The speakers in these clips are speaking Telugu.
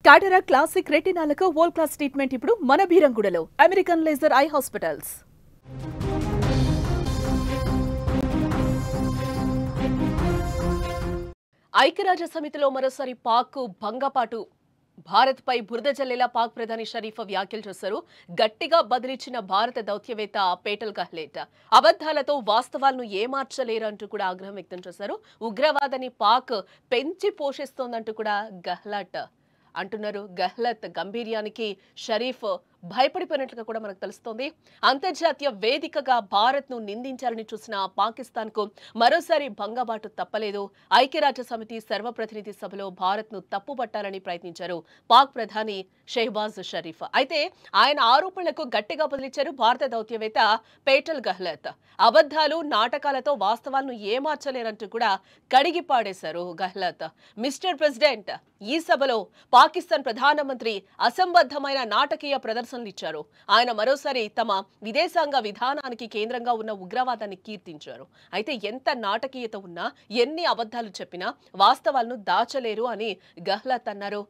క్యాటరాక్ట్ క్లాసిక్ రెటినాలకు వరల్డ్ క్లాస్ ట్రీట్మెంట్ ఇప్పుడు మన బీరంగూడలో అమెరికన్ లేజర్ ఐ హాస్పిటల్స్. ఐక్యరాజ్య సమితిలో మరోసారి పాక్ భంగపాటు భారత్పై బురద జల్లేలా పాక్ ప్రధాని షరీఫ్ వ్యాఖ్యలు చేశారు. గట్టిగా బదిలిచ్చిన భారత దౌత్యవేత్త పేటల్ గహ్లోట్ అబద్ధాలతో వాస్తవాలను ఏమార్చలేరంటూ కూడా ఆగ్రహం వ్యక్తం చేశారు. ఉగ్రవాదాన్ని పాక్ పెంచి పోషిస్తోందంటూ కూడా గహ్లోట్ అంటున్నారు. గహ్లోట్ గంభీర్యానికి షరీఫ్ భయపడిపోయినట్లుగా కూడా మనకు తెలుస్తోంది. అంతర్జాతీయ వేదికగా భారత్ ను నిందించాలని చూసిన పాకిస్తాన్ కు మరోసారి భంగబాటు తప్పలేదు. ఐక్యరాజ్య సమితి సర్వప్రతినిధి సభలో భారత్ ను తప్పుపట్టాలని ప్రయత్నించారు పాక్ ప్రధాని షెహబాజ్ షరీఫ్. అయితే ఆయన ఆరోపణలకు గట్టిగా బదిలిచ్చారు భారత దౌత్యవేత్త పేటల్ గహ్లోట్. అబద్ధాలు నాటకాలతో వాస్తవాలను ఏమార్చలేరంటూ కూడా కడిగి పాడేశారు గహ్లోట్. మిస్టర్ ప్రెసిడెంట్, ఈ సభలో పాకిస్తాన్ ప్రధానమంత్రి అసంబద్ధమైన నాటకీయ ప్రదర్శనలు ఇచ్చారు. ఆయన మరోసారి తమ విదేశాంగ విధానానికి కేంద్రంగా ఉన్న ఉగ్రవాదాన్ని కీర్తించారు. అయితే ఎంత నాటకీయత ఉన్నా, ఎన్ని అబద్ధాలు చెప్పినా వాస్తవాలను దాచలేరు అని గహ్లోట్ అన్నారు.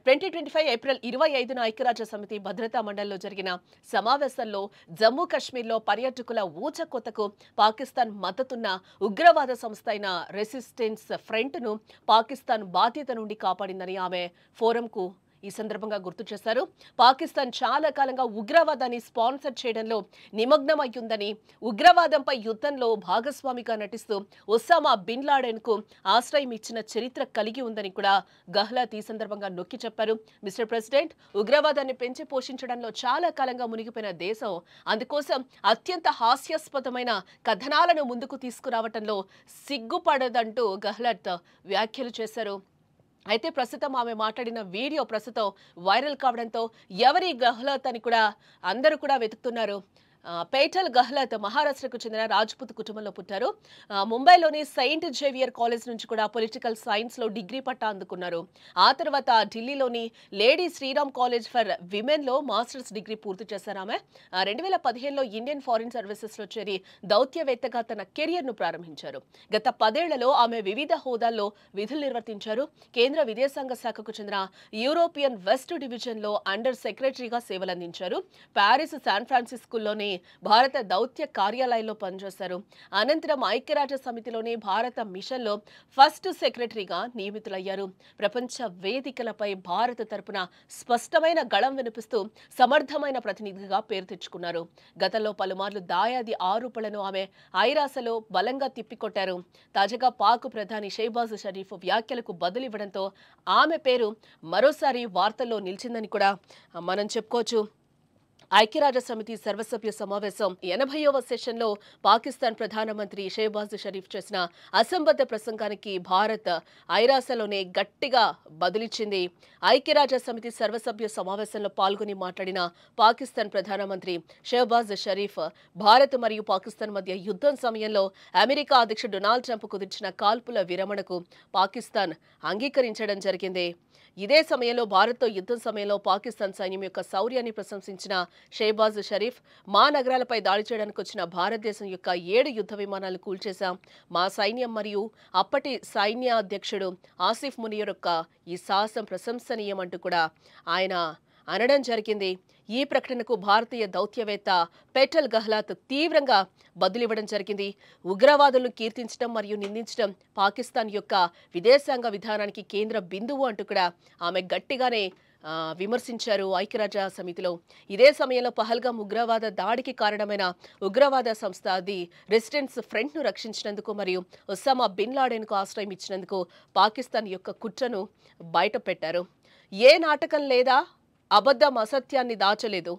2025 ఏప్రిల్ 25న ఐక్యరాజ్య సమితి భద్రతా మండలిలో జరిగిన సమావేశంలో జమ్మూ కాశ్మీర్లో పర్యాటకుల ఊచకొతకు పాకిస్తాన్ మద్దతున్న ఉగ్రవాద సంస్థ అయిన రెసిస్టెన్స్ ఫ్రంట్ ను పాకిస్తాన్ బాధ్యత నుండి కాపాడిందని ఆమె ఫోరంకు ఈ సందర్భంగా గుర్తు చేశారు. పాకిస్తాన్ చాలా కాలంగా ఉగ్రవాదాన్ని స్పాన్సర్ చేయడంలో నిమగ్నమయ్యుందని, ఉగ్రవాదంపై యుద్ధంలో భాగస్వామిగా నటిస్తూ ఒసామా బిన్ లాడెన్ కు ఆశ్రయం ఇచ్చిన చరిత్ర కలిగి ఉందని కూడా గహ్లోట్ ఈ సందర్భంగా నొక్కి చెప్పారు. మిస్టర్ ప్రెసిడెంట్, ఉగ్రవాదాన్ని పెంచి పోషించడంలో చాలా కాలంగా మునిగిపోయిన దేశం అందుకోసం అత్యంత హాస్యాస్పదమైన కథనాలను ముందుకు తీసుకురావటంలో సిగ్గుపడదంటూ గహ్లోట్ వ్యాఖ్యలు చేశారు. అయితే ప్రస్తుతం ఆమె మాట్లాడిన వీడియో ప్రస్తుతం వైరల్ కావడంతో ఎవరి గహ్లోట్ అని కూడా అందరూ కూడా వెతుకుతున్నారు. పేటల్ గహ్లోట్ మహారాష్ట్రకు చెందిన రాజ్పుత్ కుటుంబంలో పుట్టారు. ముంబైలోని సెయింట్ జేవియర్ కాలేజ్ నుంచి కూడా పొలిటికల్ సైన్స్ లో డిగ్రీ పట్టా అందుకున్నారు. ఆ తర్వాత ఢిల్లీలోని Lady Shri Ram college for women లో మాస్టర్స్ డిగ్రీ పూర్తి చేశారు. ఆమె 2015లో ఇండియన్ ఫారిన్ సర్వీసెస్ లో చేరి దౌత్యవేత్తగా తన కెరియర్ ను ప్రారంభించారు. గత 10 ఏళ్లలో ఆమె వివిధ హోదాల్లో విధులు నిర్వర్తించారు. కేంద్ర విదేశాంగ శాఖకు చెందిన యూరోపియన్ వెస్ట్ డివిజన్ లో అండర్ సెక్రటరీగా సేవలందించారు. ప్యారిస్, శాన్ ఫ్రాన్సిస్కోలోని భారత దౌత్య కార్యాలయంలో పనిచేశారు. అనంతరం ఐక్యరాజ్య సమితిలోని భారత మిషన్ లో ఫస్ట్ సెక్రటరీగా నియమితులయ్యారు. ప్రపంచ వేదికలపై భారత తరపున స్పష్టమైన గళం వినిపిస్తూ సమర్థమైన ప్రతినిధిగా పేరు తెచ్చుకున్నారు. గతంలో పలుమార్లు దాయాది ఆరోపణలను ఆమె ఐరాసలో బలంగా తిప్పికొట్టారు. తాజాగా పాక్ ప్రధాని షెహబాజ్ షరీఫ్ వ్యాఖ్యలకు బదులివ్వడంతో ఆమె పేరు మరోసారి వార్తల్లో నిలిచిందని కూడా మనం చెప్పుకోవచ్చు. ఐక్యరాజ్య సమితి సర్వసభ్య సమావేశం 80వ సెషన్లో పాకిస్తాన్ ప్రధానమంత్రి షెహబాజ్ షరీఫ్ చేసిన అసంబద్ధ ప్రసంగానికి భారత్ ఐరాసలోనే గట్టిగా బదులిచ్చింది. ఐక్యరాజ్య సమితి సర్వసభ్య సమావేశంలో పాల్గొని మాట్లాడిన పాకిస్తాన్ ప్రధానమంత్రి షెహబాజ్ షరీఫ్ భారత్ మరియు పాకిస్తాన్ మధ్య యుద్ధం సమయంలో అమెరికా అధ్యక్షుడు డొనాల్డ్ ట్రంప్ కుదిర్చిన కాల్పుల విరమణకు పాకిస్తాన్ అంగీకరించడం జరిగింది. ఇదే సమయంలో భారత్తో యుద్ధం సమయంలో పాకిస్తాన్ సైన్యం యొక్క శౌర్యాన్ని ప్రశంసించిన షెహబాజ్ షరీఫ్, మా నగరాలపై దాడి చేయడానికి వచ్చిన భారతదేశం యొక్క 7 యుద్ధ విమానాలు కూల్చేశాం. మా సైన్యం మరియు అప్పటి సైన్యాధ్యక్షుడు ఆసిఫ్ మునీర్ యొక్క ఈ సాహసం ప్రశంసనీయం అంటూ కూడా ఆయన అనడం జరిగింది. ఈ ప్రకటనకు భారతీయ దౌత్యవేత్త పేటల్ గహ్లోట్ తీవ్రంగా బదులివ్వడం జరిగింది. ఉగ్రవాదులను కీర్తించడం మరియు నిందించడం పాకిస్తాన్ యొక్క విదేశాంగ విధానానికి కేంద్ర బిందువు అంటూ కూడా ఆమె గట్టిగానే విమర్శించారు ఐక్యరాజ్య సమితిలో. ఇదే సమయంలో పహల్గాం ఉగ్రవాద దాడికి కారణమైన ఉగ్రవాద సంస్థ ది రెసిస్టెన్స్ ఫ్రంట్ ను రక్షించినందుకు మరియు ఒసామా బిన్ లాడెన్ కు ఆశ్రయం ఇచ్చినందుకు పాకిస్తాన్ యొక్క కుట్రను బయటపెట్టారు. ఏ నాటకం లేదా అబద్ధం అసత్యాన్ని దాచలేదు.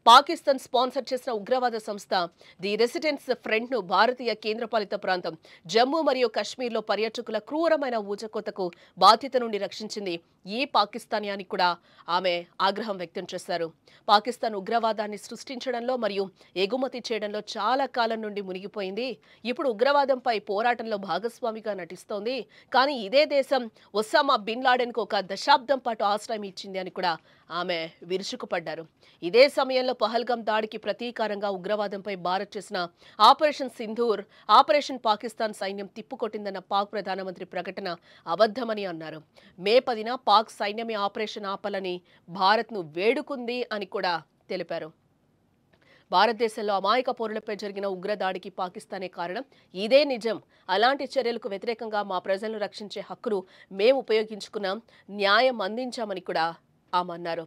పాకిస్తాన్ స్పాన్సర్ చేసిన ఉగ్రవాద సంస్థ ది రెసిస్టెన్స్ ఫ్రంట్ ను భారతీయ కేంద్రపాలిత ప్రాంతం జమ్మూ మరియు కాశ్మీర్లో పర్యాటకుల క్రూరమైన ఊచకోతకు బాధ్యత నుండి రక్షించింది ఈ పాకిస్తానియానికి కూడా ఆమె ఆగ్రహం వ్యక్తం చేశారు. పాకిస్తాన్ ఉగ్రవాదాన్ని సృష్టించడంలో మరియు ఎగుమతి చేయడంలో చాలా కాలం నుండి మునిగిపోయింది. ఇప్పుడు ఉగ్రవాదంపై పోరాటంలో భాగస్వామిగా నటిస్తోంది. కానీ ఇదే దేశం ఒసామా బిన్ లాడెన్ కు ఒక దశాబ్దం పాటు ఆశ్రయం ఇచ్చింది అని కూడా ఆమె విరుచుకుపడ్డారు. ఇదే సమయంలో పహల్గాం దాడికి ప్రతీకారంగా ఉగ్రవాదంపై భారత్ చేసిన ఆపరేషన్ సింధూర్, ఆపరేషన్ పాకిస్తాన్ సైన్యం తిప్పుకొట్టిందన్న పాక్ ప్రధానమంత్రి ప్రకటన అబద్ధమని అన్నారు. మే 10న పాక్ సైన్యమే ఆపరేషన్ ఆపాలని భారత్ను వేడుకుంది అని కూడా తెలిపారు. భారతదేశంలో అమాయక పౌరులపై జరిగిన ఉగ్రదాడికి పాకిస్తానే కారణం. ఇదే నిజం. అలాంటి చర్యలకు వ్యతిరేకంగా మా ప్రజలను రక్షించే హక్కును మేము ఉపయోగించుకున్నాం, న్యాయం అందించామని కూడా ఆమె అన్నారు.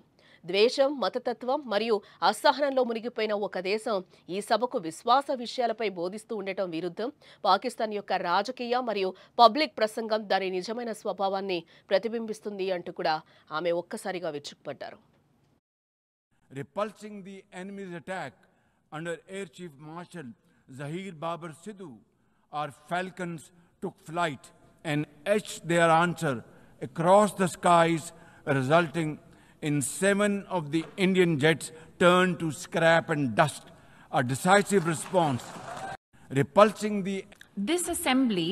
ద్వేషం, మతతత్వం మరియు అసహనంలో మునిగిపోయిన ఒక దేశం ఈ సభకు విశ్వాస విషయాలపై బోధిస్తూ ఉండటం విరుద్ధం. పాకిస్తాన్ యొక్క రాజకీయ మరియు పబ్లిక్ ప్రసంగం దాని నిజమైన స్వభావాన్ని ప్రతిబింబిస్తుంది అంటూ కూడా ఆమె ఒక్కసారిగా విరుచుకుపడ్డారు. Repulsing the enemy's attack under Air Chief Marshal Zahir Babar Sidhu, our Falcons took flight and etched their answer across the skies, resulting in 7 of the Indian jets turned to scrap and dust. A decisive response. Repulsing the... This assembly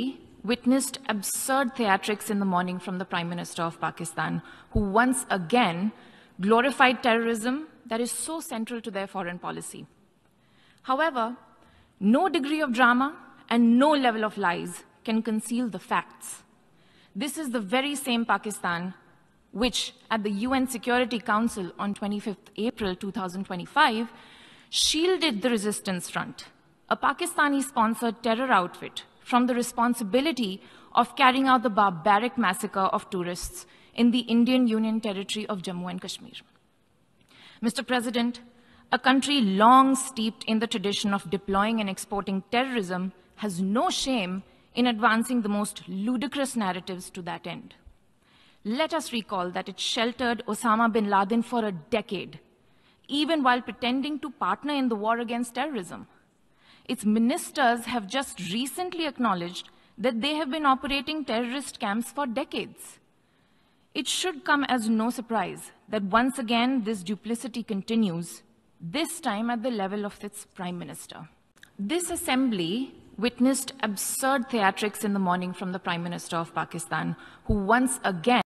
witnessed absurd theatrics in the morning from the Prime Minister of Pakistan, who once again glorified terrorism that is so central to their foreign policy. However, no degree of drama and no level of lies can conceal the facts. This is the very same Pakistan which, at the UN Security Council on 25th April 2025, shielded the Resistance Front, a Pakistani-sponsored terror outfit, from the responsibility of carrying out the barbaric massacre of tourists in the Indian Union territory of Jammu and Kashmir. Mr. President, a country long steeped in the tradition of deploying and exporting terrorism has no shame in advancing the most ludicrous narratives to that end. Let us recall that it sheltered Osama bin Laden for a decade, even while pretending to partner in the war against terrorism. Its ministers have just recently acknowledged that they have been operating terrorist camps for decades. It should come as no surprise that once again this duplicity continues, this time at the level of its Prime Minister. This assembly witnessed absurd theatrics in the morning from the Prime Minister of Pakistan, who once again